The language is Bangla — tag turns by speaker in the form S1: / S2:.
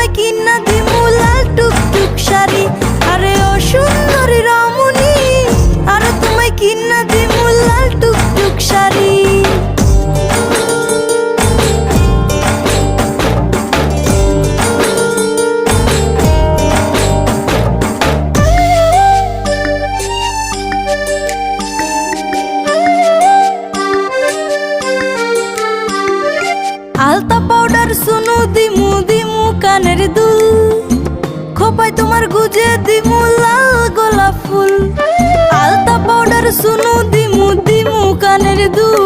S1: তোমায় কিনা দিমু লাল টুকটুক শাড়ি। আরে ও সুন্দরী রমণী, আরে তোমায় কিনা দিমু লাল টুকটুক শাড়ি। আলতা পাউডার সুনু দিমু দিমু কানের দুল, খোপায় তোমার গুজে দিমু লাল গোলাপ ফুল। আলতা পাউডার সুনু দিমু দিমু কানের দুল,